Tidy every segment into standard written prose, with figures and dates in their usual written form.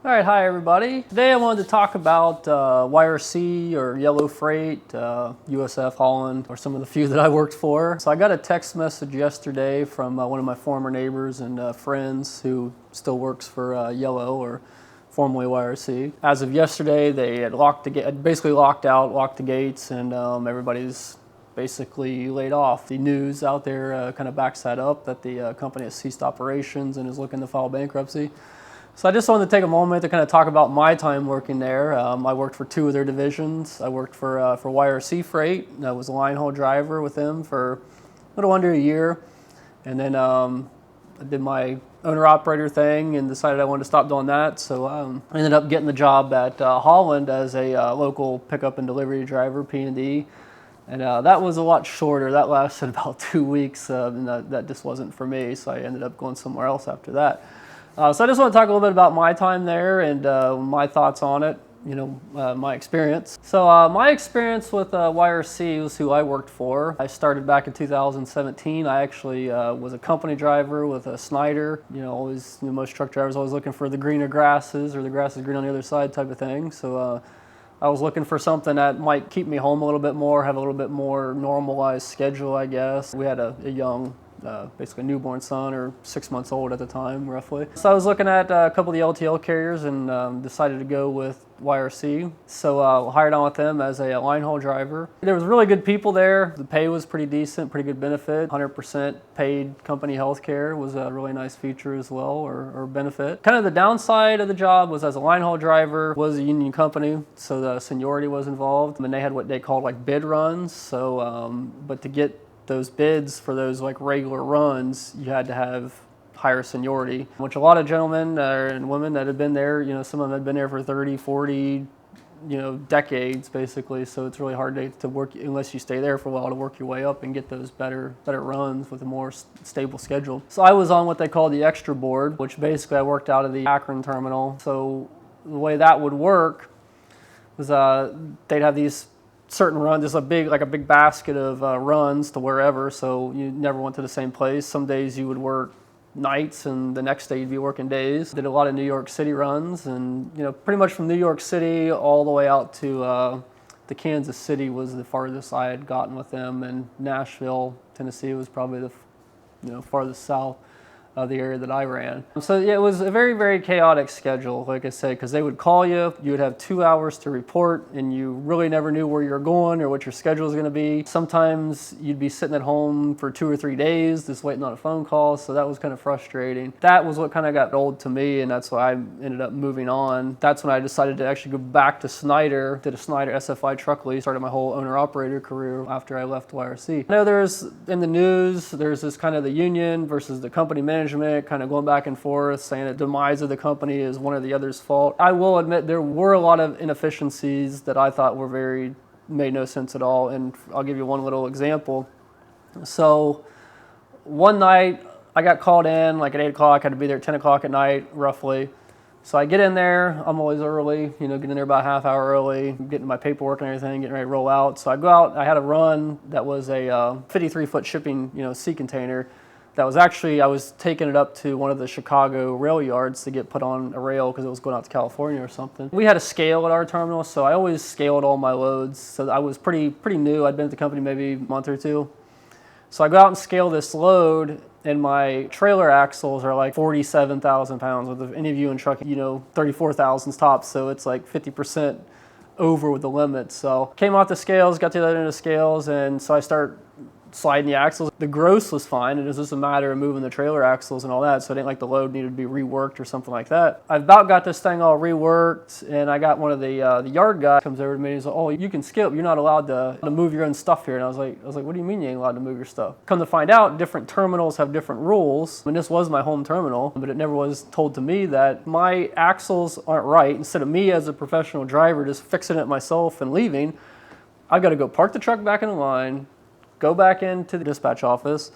All right, hi everybody. Today I wanted to talk about YRC or Yellow Freight, USF Holland, or some of the few that I worked for. So I got a text message yesterday from one of my former neighbors and friends who still works for Yellow, or formerly YRC. As of yesterday, they had basically locked the gates, and everybody's basically laid off. The news out there kind of backs that up, that the company has ceased operations and is looking to file bankruptcy. So I just wanted to take a moment to kind of talk about my time working there. I worked for two of their divisions. I worked for YRC Freight. I was a line haul driver with them for a little under a year. And then I did my owner-operator thing and decided I wanted to stop doing that. So I ended up getting the job at Holland as a local pickup and delivery driver, P&D. And that was a lot shorter. That lasted about 2 weeks, and that just wasn't for me. So I ended up going somewhere else after that. So I just want to talk a little bit about my time there and my thoughts on it, my experience. So my experience with YRC was who I worked for. I started back in 2017. I actually was a company driver with a Snyder. Most truck drivers always looking for the greener grasses, or the grass is green on the other side type of thing. So I was looking for something that might keep me home a little bit more, have a little bit more normalized schedule, I guess. We had a young, basically newborn son, or 6 months old at the time, roughly. So I was looking at a couple of the LTL carriers and decided to go with YRC. So hired on with them as a line haul driver. There was really good people there. The pay was pretty decent, pretty good benefit. 100% paid company health care was a really nice feature as well, or benefit. Kind of the downside of the job was, as a line haul driver, was a union company, so the seniority was involved. And they had what they called like bid runs. So, but to get those bids for those like regular runs, you had to have higher seniority, which a lot of gentlemen and women that had been there, some of them had been there for 30, 40, decades basically. So it's really hard to work, unless you stay there for a while, to work your way up and get those better runs with a more stable schedule. So I was on what they call the extra board, which basically I worked out of the Akron terminal. So the way that would work was they'd have these certain runs, just a big basket of runs to wherever, so you never went to the same place. Some days you would work nights and the next day you'd be working days. Did a lot of New York City runs, and pretty much from New York City all the way out to Kansas City was the farthest I had gotten with them, and Nashville, Tennessee was probably the farthest south of the area that I ran. So yeah, it was a very, very chaotic schedule, like I said, because they would call you, you would have 2 hours to report, and you really never knew where you were going or what your schedule was going to be. Sometimes you'd be sitting at home for 2 or 3 days just waiting on a phone call, so that was kind of frustrating. That was what kind of got old to me, and that's why I ended up moving on. That's when I decided to actually go back to Snyder, did a Snyder SFI truck lease, started my whole owner-operator career after I left YRC. I know there's, in the news, there's this kind of the union versus the company management, kind of going back and forth, saying that the demise of the company is one or the other's fault. I will admit there were a lot of inefficiencies that I thought made no sense at all, and I'll give you one little example. So one night I got called in like at 8 o'clock, I had to be there at 10 o'clock at night, roughly. So I get in there, I'm always early, get in there about a half hour early, getting my paperwork and everything, getting ready to roll out. So I go out, I had a run that was a 53-foot shipping sea container. That was actually, I was taking it up to one of the Chicago rail yards to get put on a rail because it was going out to California or something. We had a scale at our terminal, so I always scaled all my loads. So I was pretty new. I'd been at the company maybe a month or two. So I go out and scale this load, and my trailer axles are like 47,000 pounds. With any of you in trucking, 34,000 tops, so it's like 50% over with the limit. So came off the scales, got to the other end of the scales, and so I start sliding the axles. The gross was fine. It was just a matter of moving the trailer axles and all that, so it ain't like the load needed to be reworked or something like that. I about got this thing all reworked, and I got one of the yard guys comes over to me and he's like, "Oh, you can skip. You're not allowed to move your own stuff here." And I was like, "What do you mean you ain't allowed to move your stuff?" Come to find out, different terminals have different rules. I mean, this was my home terminal, but it never was told to me that my axles aren't right. Instead of me as a professional driver just fixing it myself and leaving, I've got to go park the truck back in the line, go back into the dispatch office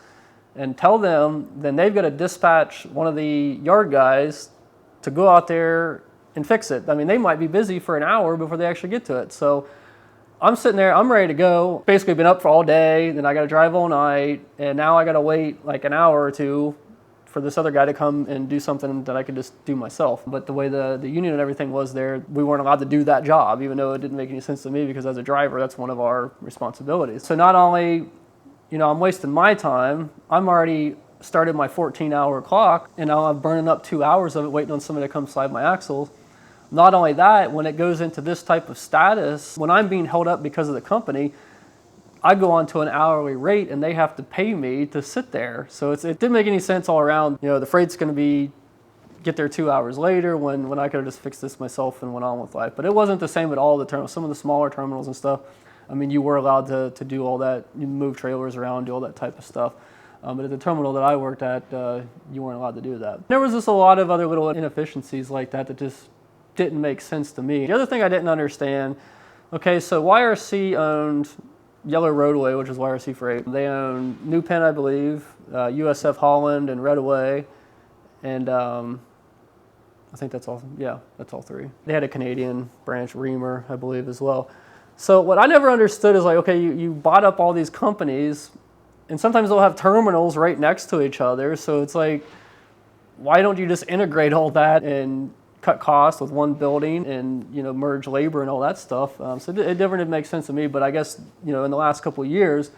and tell them, then they've got to dispatch one of the yard guys to go out there and fix it. I mean, they might be busy for an hour before they actually get to it. So I'm sitting there, I'm ready to go. Basically been up for all day, then I got to drive all night, and now I got to wait like an hour or two for this other guy to come and do something that I could just do myself. But the way the union and everything was there, we weren't allowed to do that job, even though it didn't make any sense to me because as a driver, that's one of our responsibilities. So not only, I'm wasting my time, I'm already started my 14-hour clock, and now I'm burning up 2 hours of it waiting on somebody to come slide my axles. Not only that, when it goes into this type of status, when I'm being held up because of the company, I go on to an hourly rate and they have to pay me to sit there. So it didn't make any sense all around. The freight's going to get there 2 hours later when I could have just fixed this myself and went on with life. But it wasn't the same at all, the terminals. Some of the smaller terminals and stuff, you were allowed to do all that, you move trailers around, do all that type of stuff. But at the terminal that I worked at, you weren't allowed to do that. There was just a lot of other little inefficiencies like that just didn't make sense to me. The other thing I didn't understand, okay, so YRC owned Yellow Roadway, which is YRC Freight. They own New Penn, I believe, USF Holland, and Redaway, and I think that's all. Yeah, that's all three. They had a Canadian branch, Reamer, I believe, as well. So what I never understood is like, okay, you bought up all these companies, and sometimes they'll have terminals right next to each other. So it's like, why don't you just integrate all that and cut costs with one building and merge labor and all that stuff? So it never did make sense to me. But I guess in the last couple of years,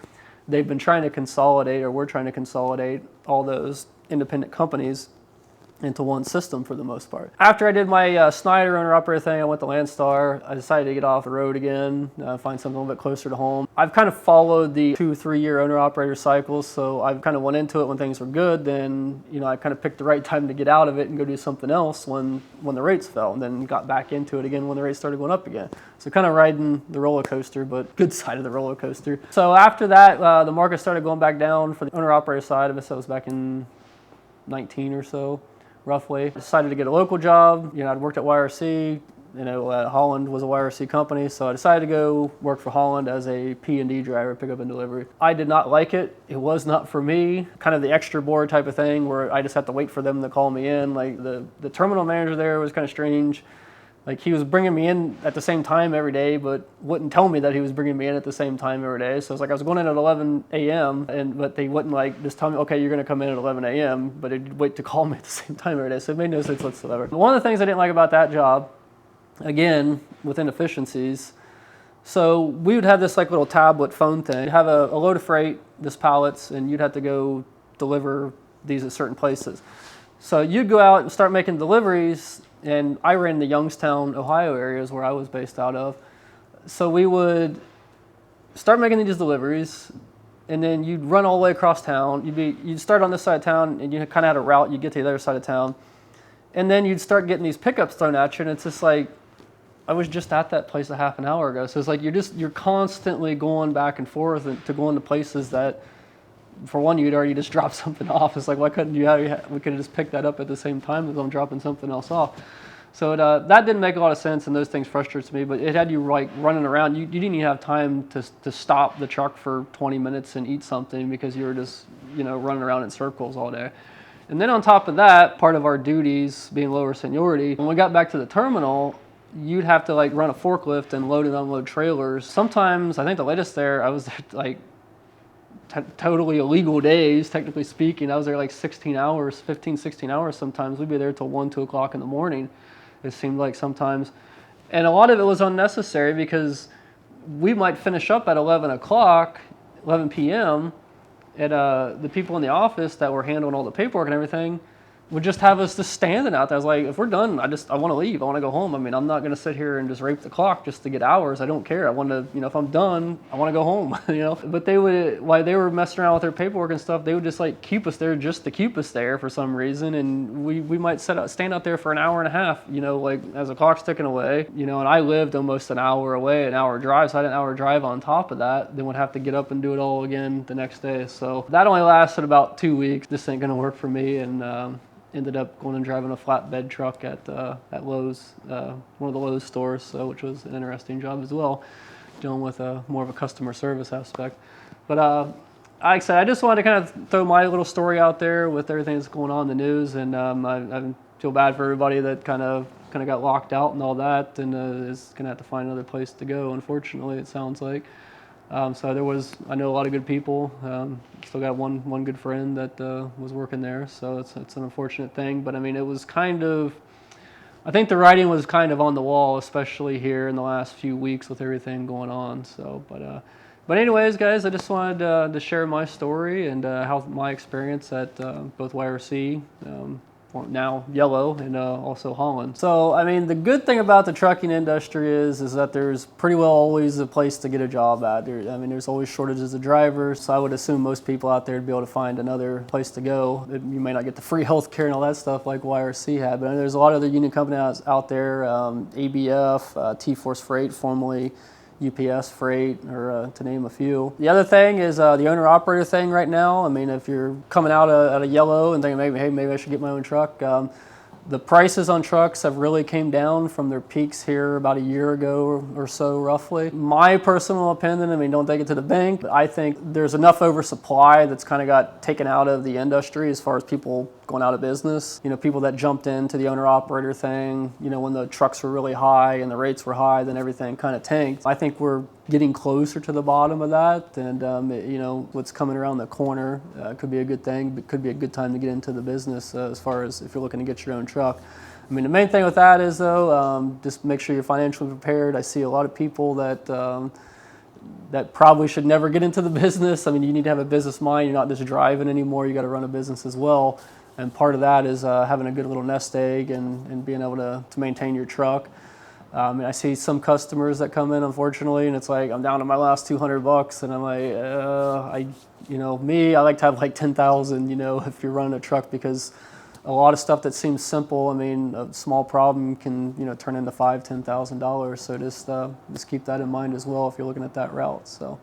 they've been trying to consolidate, or we're trying to consolidate all those independent companies into one system for the most part. After I did my Snyder owner-operator thing, I went to Landstar. I decided to get off the road again, find something a little bit closer to home. I've kind of followed the 2-3 year owner-operator cycles, so I've kind of went into it when things were good. Then, I kind of picked the right time to get out of it and go do something else when the rates fell, and then got back into it again when the rates started going up again. So kind of riding the roller coaster, but good side of the roller coaster. So after that, the market started going back down for the owner-operator side of it. So it was back in 19 or so. Roughly. I decided to get a local job. I'd worked at YRC. Holland was a YRC company, so I decided to go work for Holland as a P&D driver, pickup and delivery. I did not like it. It was not for me. Kind of the extra board type of thing where I just had to wait for them to call me in. Like the terminal manager there was kind of strange. Like he was bringing me in at the same time every day, but wouldn't tell me that he was bringing me in at the same time every day. So it's like I was going in at 11 a.m. but they wouldn't just tell me, okay, you're going to come in at 11 a.m. But they'd wait to call me at the same time every day. So it made no sense whatsoever. One of the things I didn't like about that job, again, with inefficiencies, so we would have this like little tablet phone thing. You'd have a load of freight, this pallets, and you'd have to go deliver these at certain places. So you'd go out and start making deliveries. And I ran the Youngstown, Ohio areas where I was based out of. So we would start making these deliveries, and then you'd run all the way across town. You'd start on this side of town, and you kind of had a route. You'd get to the other side of town. And then you'd start getting these pickups thrown at you, and it's just like, I was just at that place a half an hour ago. So it's like you're constantly going back and forth to go into places that, for one, you'd already just dropped something off. It's like, why couldn't we could have just picked that up at the same time as I'm dropping something else off. So that didn't make a lot of sense, and those things frustrated me, but it had you like running around. You didn't even have time to stop the truck for 20 minutes and eat something because you were just running around in circles all day. And then on top of that, part of our duties being lower seniority, when we got back to the terminal, you'd have to like run a forklift and load and unload trailers. Sometimes, I think the latest there, I was there like totally illegal days, technically speaking. I was there like 16 hours, 15, 16 hours sometimes. We'd be there till 1, 2 o'clock in the morning, it seemed like sometimes. And a lot of it was unnecessary because we might finish up at 11 o'clock, 11 p.m., and the people in the office that were handling all the paperwork and everything would just have us just standing out there. I was like, if we're done, I want to leave. I want to go home. I mean, I'm not going to sit here and just rape the clock just to get hours. I don't care. I want to, if I'm done, I want to go home, But they would, while they were messing around with their paperwork and stuff, they would just like keep us there just to keep us there for some reason. And we might stand out there for an hour and a half, like as the clock's ticking away, and I lived almost an hour away, an hour drive. So I had an hour drive on top of that. Then would have to get up and do it all again the next day. So that only lasted about 2 weeks. This ain't going to work for me. And, ended up going and driving a flatbed truck at Lowe's, one of the Lowe's stores, which was an interesting job as well, dealing with more of a customer service aspect. But like I said, I just wanted to kind of throw my little story out there with everything that's going on in the news, and I feel bad for everybody that kind of got locked out and all that, and is going to have to find another place to go, unfortunately, it sounds like. So I know a lot of good people. Still got one good friend that was working there, so it's an unfortunate thing. But I mean, it was kind of, I think the writing was kind of on the wall, especially here in the last few weeks with everything going on. So, but anyways, guys, I just wanted to share my story and how my experience at both YRC, now Yellow, and also Holland. So, I mean, the good thing about the trucking industry is that there's pretty well always a place to get a job at. I mean, there's always shortages of drivers, so I would assume most people out there would be able to find another place to go. You may not get the free health care and all that stuff like YRC had, but there's a lot of other union companies out there, ABF, T-Force Freight, formerly UPS Freight, or to name a few. The other thing is the owner-operator thing right now. I mean, if you're coming out of Yellow and thinking, maybe I should get my own truck, the prices on trucks have really came down from their peaks here about a year ago or so, roughly. My personal opinion, I mean, don't take it to the bank, but I think there's enough oversupply that's kind of got taken out of the industry as far as people going out of business. You know, people that jumped into the owner-operator thing, you know, when the trucks were really high and the rates were high, then everything kind of tanked. I think we're getting closer to the bottom of that, and you know, what's coming around the corner could be a good thing, but could be a good time to get into the business as far as if you're looking to get your own truck. I mean, the main thing with that is, though, just make sure you're financially prepared. I see a lot of people that that probably should never get into the business. I mean, you need to have a business mind. You're not just driving anymore. You got to run a business as well. And part of that is having a good little nest egg and being able to maintain your truck. And I see some customers that come in, unfortunately, and it's like, I'm down to my last $200, and I'm like, you know, I like to have like 10,000, you know, if you're running a truck, because a lot of stuff that seems simple, I mean, a small problem can, you know, turn into $5,000, $10,000. So just keep that in mind as well if you're looking at that route. So.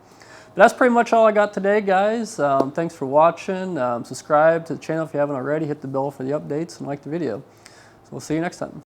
But that's pretty much all I got today, guys. Thanks for watching. Subscribe to the channel if you haven't already. Hit the bell for the updates and like the video. So we'll see you next time.